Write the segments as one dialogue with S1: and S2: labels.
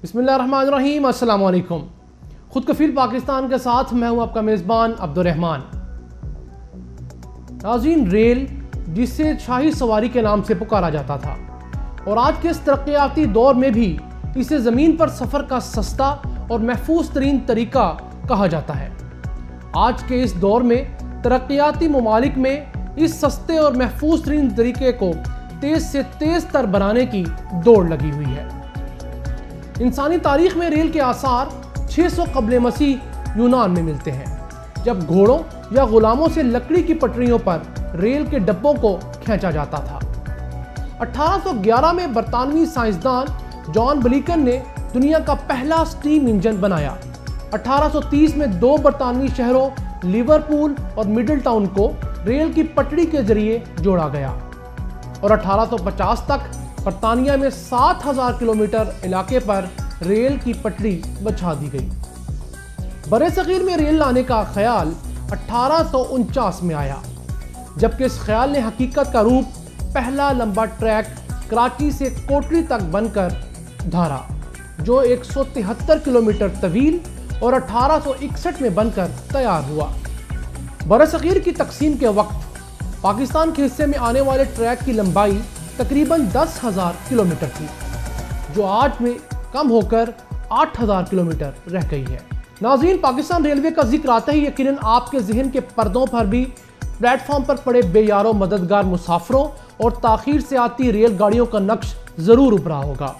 S1: बिस्मिल्लाहिर्रहमानिर्रहीम, अस्सलाम वालेकुम। खुद कफील पाकिस्तान के साथ मैं हूं आपका मेज़बान अब्दुर्रहमान। नाज़रीन, रेल जिसे शाही सवारी के नाम से पुकारा जाता था और आज के इस तरक्याती दौर में भी इसे ज़मीन पर सफ़र का सस्ता और महफूज तरीन तरीका कहा जाता है। आज के इस दौर में तरक्याती ममालिक में इस सस्ते और महफूज तरीन तरीके को तेज़ से तेज़ तर बनाने की दौड़ लगी हुई है। इंसानी तारीख में रेल के आसार 600 कबल मसीह यूनान में मिलते हैं, जब घोड़ों या गुलामों से लकड़ी की पटरियों पर रेल के डब्बों को खींचा जाता था। 1811 में बरतानवी साइंसदान जॉन बलीकन ने दुनिया का पहला स्टीम इंजन बनाया। 1830 में दो बरतानवी शहरों लिवरपूल और मिडल टाउन को रेल की पटड़ी के जरिए जोड़ा गया और 1850 तक बरतानिया में 7000 किलोमीटर इलाके पर रेल की पटड़ी बिछा दी गई। बरे-सगीर में रेल लाने का ख्याल 1849 में आया, जबकि इस ख्याल ने हकीकत का रूप पहला लंबा ट्रैक कराची से कोटरी तक बनकर धारा, जो 173 किलोमीटर तवील और 1861 में बनकर तैयार हुआ। बरे-सगीर की तकसीम के वक्त पाकिस्तान के हिस्से में आने वाले ट्रैक की लंबाई तकरीबन 10,000 किलोमीटर थी, जो आज में कम होकर 8,000 किलोमीटर रह गई है। नाज़रीन, पाकिस्तान रेलवे का जिक्र आता ही यकीनन आपके जहन के पर्दों पर भी प्लेटफॉर्म पर पड़े बेयारो मददगार मुसाफिरों और ताखीर से आती रेलगाड़ियों का नक्श ज़रूर उभरा होगा।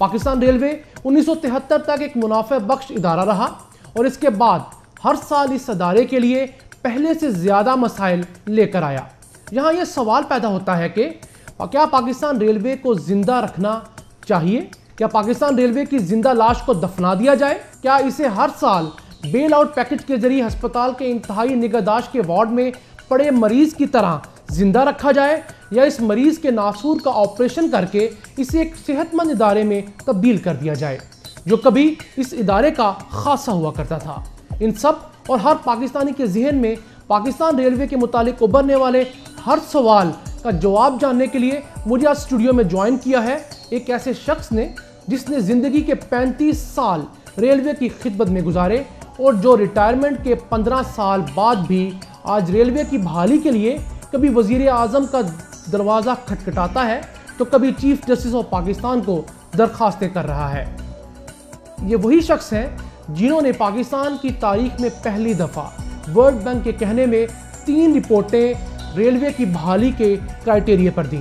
S1: पाकिस्तान रेलवे 1973 तक एक मुनाफे बख्श इदारा रहा और इसके बाद हर साल इस अदारे के लिए पहले से ज़्यादा मसाइल लेकर आया। यहाँ यह सवाल पैदा होता है कि क्या पाकिस्तान रेलवे को जिंदा रखना चाहिए? क्या पाकिस्तान रेलवे की जिंदा लाश को दफना दिया जाए? क्या इसे हर साल बेल आउट पैकेज के जरिए अस्पताल के इंतहाई निगहदाश्त के वार्ड में पड़े मरीज की तरह जिंदा रखा जाए, या इस मरीज के नासूर का ऑपरेशन करके इसे एक सेहतमंद इदारे में तब्दील कर दिया जाए, जो कभी इस इदारे का खासा हुआ करता था? इन सब और हर पाकिस्तानी के जहन में पाकिस्तान रेलवे के मुतालिक उभरने वाले हर सवाल का जवाब जानने के लिए मुझे आज स्टूडियो में ज्वाइन किया है एक ऐसे शख्स ने जिसने ज़िंदगी के 35 साल रेलवे की खिदमत में गुजारे और जो रिटायरमेंट के 15 साल बाद भी आज रेलवे की बहाली के लिए कभी वज़ीर आज़म का दरवाज़ा खटखटाता है तो कभी चीफ जस्टिस ऑफ पाकिस्तान को दरख्वास्तें कर रहा है। ये वही शख्स हैं जिन्होंने पाकिस्तान की तारीख में पहली दफ़ा वर्ल्ड बैंक के कहने में 3 रिपोर्टें रेलवे की बहाली के क्राइटेरिया पर दी।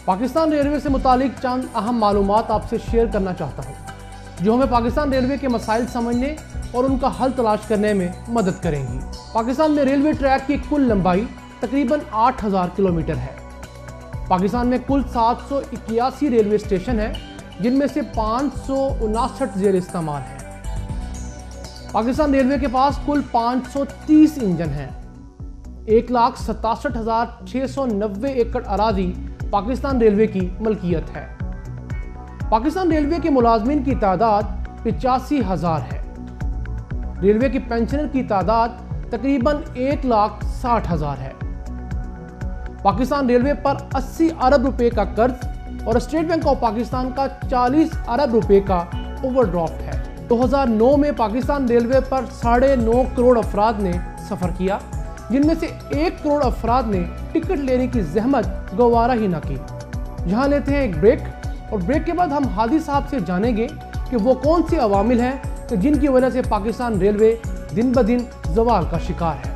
S1: पाकिस्तान रेलवे से मुतालिक चंद अहम मालूमात आपसे शेयर करना चाहता हूँ, जो हमें पाकिस्तान रेलवे के मसाइल समझने और उनका हल तलाश करने में मदद करेंगी। पाकिस्तान में रेलवे ट्रैक की कुल लंबाई तकरीबन 8000 किलोमीटर है। पाकिस्तान में कुल 781 रेलवे स्टेशन हैं, जिनमें से 559 जेर इस्तेमाल हैं। पाकिस्तान रेलवे के पास कुल 530 इंजन हैं। 1,67,690 एकड़ अराजी पाकिस्तान रेलवे की मलकियत है। पाकिस्तान रेलवे के मुलाजमीन की तादाद 85,000 है। रेलवे की पेंशनर की तादाद तकरीबन 1,60,000 है। पाकिस्तान रेलवे पर 80 अरब रुपए का कर्ज और स्टेट बैंक ऑफ पाकिस्तान का 40 अरब रुपए का ओवरड्राफ्ट है। 2009 में पाकिस्तान रेलवे पर 9.5 करोड़ अफराद ने सफ़र किया, जिनमें से 1 करोड़ अफराद ने टिकट लेने की जहमत गवारा ही ना की। यहाँ लेते हैं एक ब्रेक, और ब्रेक के बाद हम हादी साहब से जानेंगे कि वो कौन सी अवामिल हैं जिनकी वजह से पाकिस्तान रेलवे दिन ब दिन ज़वाल का शिकार है।